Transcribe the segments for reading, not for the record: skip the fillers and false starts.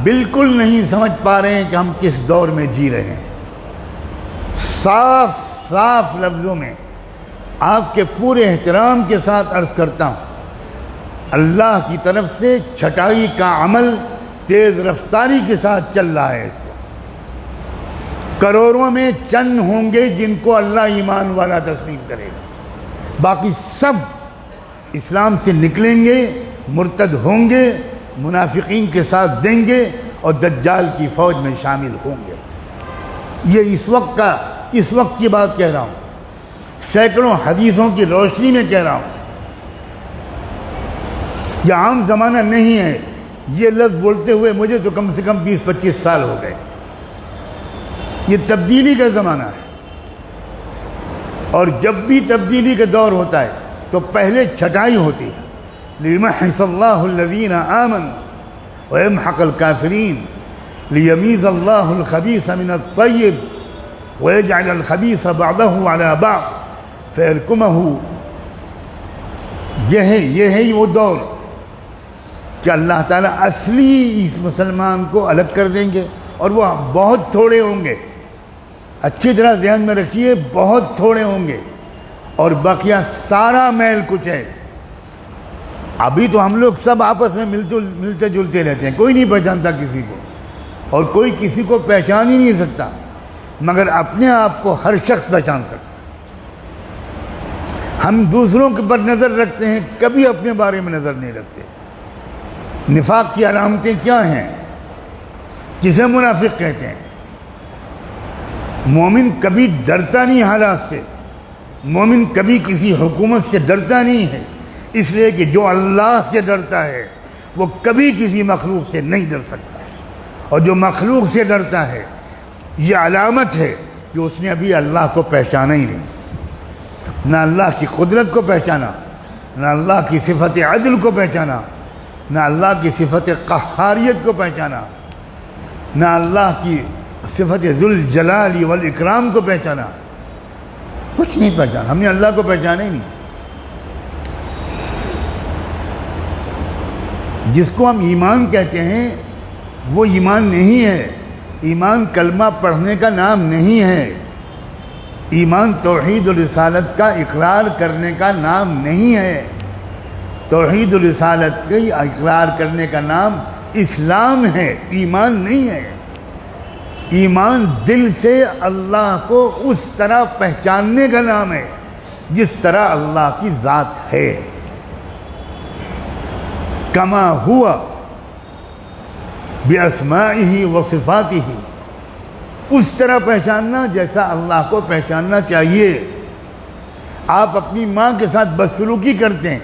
بالکل نہیں سمجھ پا رہے ہیں کہ ہم کس دور میں جی رہے ہیں۔ صاف صاف لفظوں میں آپ کے پورے احترام کے ساتھ عرض کرتا ہوں، اللہ کی طرف سے چھٹائی کا عمل تیز رفتاری کے ساتھ چل رہا ہے۔ اس وقت کروڑوں میں چند ہوں گے جن کو اللہ ایمان والا تسلیم کرے گا، باقی سب اسلام سے نکلیں گے، مرتد ہوں گے، منافقین کے ساتھ دیں گے اور دجال کی فوج میں شامل ہوں گے۔ یہ اس وقت کی بات کہہ رہا ہوں، سینکڑوں حدیثوں کی روشنی میں کہہ رہا ہوں۔ یہ عام زمانہ نہیں ہے، یہ لفظ بولتے ہوئے مجھے تو کم سے کم 20-25 سال ہو گئے۔ یہ تبدیلی کا زمانہ ہے، اور جب بھی تبدیلی کا دور ہوتا ہے تو پہلے چھٹائی ہوتی ہے۔ لِيُمَحِّصَ اللَّهُ الَّذِينَ آمَنُوا وَيَمْحَقَ الْكَافِرِينَ لِيَمِيزَ اللَّهُ الْخَبِيثَ مِنَ الطَّيِّبِ وَيَجْعَلَ الْخَبِيثَ بَعْضَهُ عَلَى بَعْضٍ فَيَرْكُمَهُ۔ یہ ہے وہ دور کہ اللہ تعالیٰ اصلی اس مسلمان کو الگ کر دیں گے، اور وہ بہت تھوڑے ہوں گے۔ اچھی طرح ذہن میں رکھیے، بہت تھوڑے ہوں گے، اور بقیہ سارا میل کچھ ہے۔ ابھی تو ہم لوگ سب آپس میں ملتے جلتے رہتے ہیں، کوئی نہیں پہچانتا کسی کو، اور کوئی کسی کو پہچان ہی نہیں سکتا، مگر اپنے آپ کو ہر شخص پہچان سکتا۔ ہم دوسروں کے پر نظر رکھتے ہیں، کبھی اپنے بارے میں نظر نہیں رکھتے۔ نفاق کی علامتیں کیا ہیں؟ کسے منافق کہتے ہیں؟ مومن کبھی ڈرتا نہیں حالات سے، مومن کبھی کسی حکومت سے ڈرتا نہیں ہے، اس لیے کہ جو اللہ سے ڈرتا ہے وہ کبھی کسی مخلوق سے نہیں ڈر سکتا، اور جو مخلوق سے ڈرتا ہے یہ علامت ہے کہ اس نے ابھی اللہ کو پہچانا ہی نہیں، نہ اللہ کی قدرت کو پہچانا، نہ اللہ کی صفت عدل کو پہچانا، نہ اللہ کی صفت قہاریت کو پہچانا، نہ اللہ کی صفت ذوالجلال والاکرام کو پہچانا، کچھ نہیں پہچانا۔ ہم نے اللہ کو پہچانا ہی نہیں۔ جس کو ہم ایمان کہتے ہیں وہ ایمان نہیں ہے، ایمان کلمہ پڑھنے کا نام نہیں ہے، ایمان توحید و رسالت کا اقرار کرنے کا نام نہیں ہے۔ توحید و رسالت کے اقرار کرنے کا نام اسلام ہے، ایمان نہیں ہے۔ ایمان دل سے اللہ کو اس طرح پہچاننے کا نام ہے جس طرح اللہ کی ذات ہے، کما ہوا باسمائہ و صفاتہ، اس طرح پہچاننا جیسا اللہ کو پہچاننا چاہیے۔ آپ اپنی ماں کے ساتھ بدسلوکی کرتے ہیں،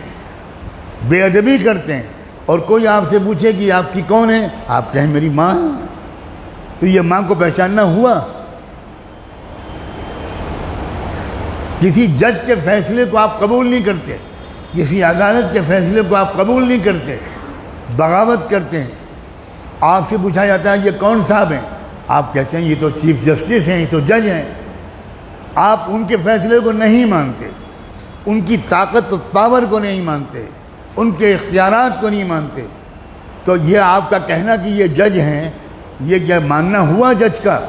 بے ادبی کرتے ہیں، اور کوئی آپ سے پوچھے کہ آپ کی کون ہے، آپ کہیں میری ماں ہے، تو یہ ماں کو پہچاننا ہوا؟ کسی جج کے فیصلے کو آپ قبول نہیں کرتے، کسی عدالت کے فیصلے کو آپ قبول نہیں کرتے، بغاوت کرتے ہیں۔ آپ سے پوچھا جاتا ہے یہ کون صاحب ہیں، آپ کہتے ہیں یہ تو چیف جسٹس ہیں، یہ تو جج ہیں۔ آپ ان کے فیصلے کو نہیں مانتے، ان کی طاقت و پاور کو نہیں مانتے، ان کے اختیارات کو نہیں مانتے، تو یہ آپ کا کہنا کہ یہ جج ہیں، یہ کیا ماننا ہوا جج کا؟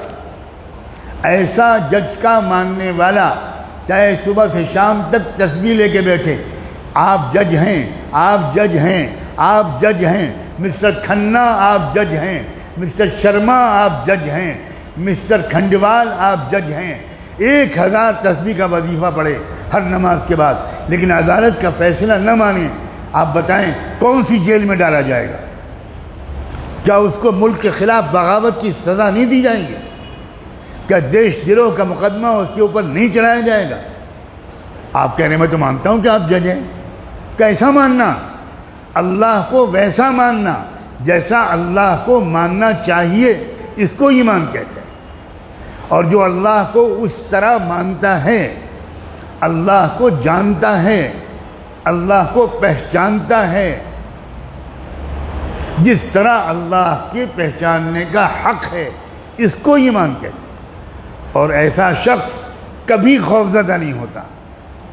ایسا جج کا ماننے والا چاہے صبح سے شام تک تسبیح لے کے بیٹھے، آپ جج ہیں، آپ جج ہیں، آپ جج ہیں، مسٹر کھنہ آپ جج ہیں، مسٹر شرما آپ جج ہیں، مسٹر کھنڈوال آپ جج ہیں، 1000 تسبیح کا وظیفہ پڑھے ہر نماز کے بعد، لیکن عدالت کا فیصلہ نہ مانیں، آپ بتائیں کون سی جیل میں ڈالا جائے گا؟ کیا اس کو ملک کے خلاف بغاوت کی سزا نہیں دی جائے گی؟ کیا دیش دروہ کا مقدمہ اس کے اوپر نہیں چلایا جائے گا؟ آپ کہہ رہے ہیں میں تو مانتا ہوں کہ آپ جج ہیں۔ کیسا ماننا؟ اللہ کو ویسا ماننا جیسا اللہ کو ماننا چاہیے، اس کو ایمان کہتے ہیں۔ اور جو اللہ کو اس طرح مانتا ہے، اللہ کو جانتا ہے، اللہ کو پہچانتا ہے جس طرح اللہ کے پہچاننے کا حق ہے، اس کو ایمان کہتے ہیں۔ اور ایسا شخص کبھی خوفزدہ نہیں ہوتا،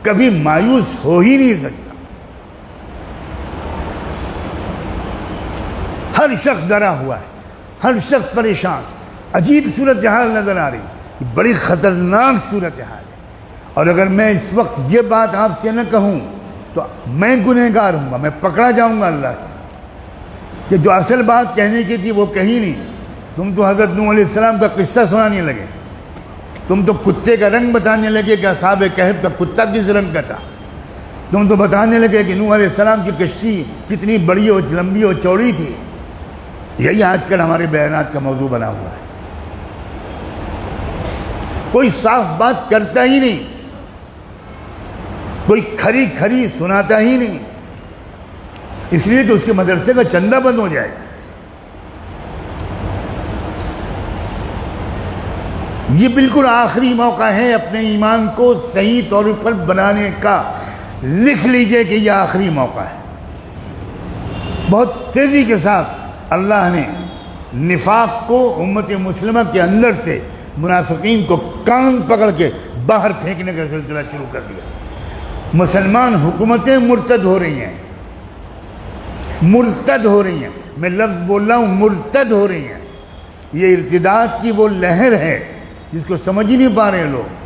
کبھی مایوس ہو ہی نہیں سکتا۔ ہر شخص ڈرا ہوا ہے، ہر شخص پریشان، عجیب صورتحال نظر آ رہی، بڑی خطرناک صورتحال ہے۔ اور اگر میں اس وقت یہ بات آپ سے نہ کہوں تو میں گنہگار ہوں گا، میں پکڑا جاؤں گا اللہ سے، کہ جو اصل بات کہنے کی تھی وہ کہی نہیں۔ تم تو حضرت نوح علیہ السلام کا قصہ سنانے لگے، تم تو کتے کا رنگ بتانے لگے کہ اصحاب کہف کا کتا کس رنگ کا تھا، تم تو بتانے لگے کہ نوح علیہ السلام کی کشتی کتنی بڑی اور لمبی اور چوڑی تھی۔ یہی آج کل ہمارے بیانات کا موضوع بنا ہوا ہے۔ کوئی صاف بات کرتا ہی نہیں، کوئی کھری کھری سناتا ہی نہیں، اس لیے کہ اس کے مدرسے کا چندہ بند ہو جائے گا۔ یہ بالکل آخری موقع ہے اپنے ایمان کو صحیح طور پر بنانے کا، لکھ لیجئے کہ یہ آخری موقع ہے۔ بہت تیزی کے ساتھ اللہ نے نفاق کو امت مسلمہ کے اندر سے، منافقین کو کان پکڑ کے باہر پھینکنے کا سلسلہ شروع کر دیا۔ مسلمان حکومتیں مرتد ہو رہی ہیں، مرتد ہو رہی ہیں، میں لفظ بول رہا ہوں مرتد ہو رہی ہیں۔ یہ ارتداد کی وہ لہر ہے جس کو سمجھ ہی نہیں پا رہے لوگ۔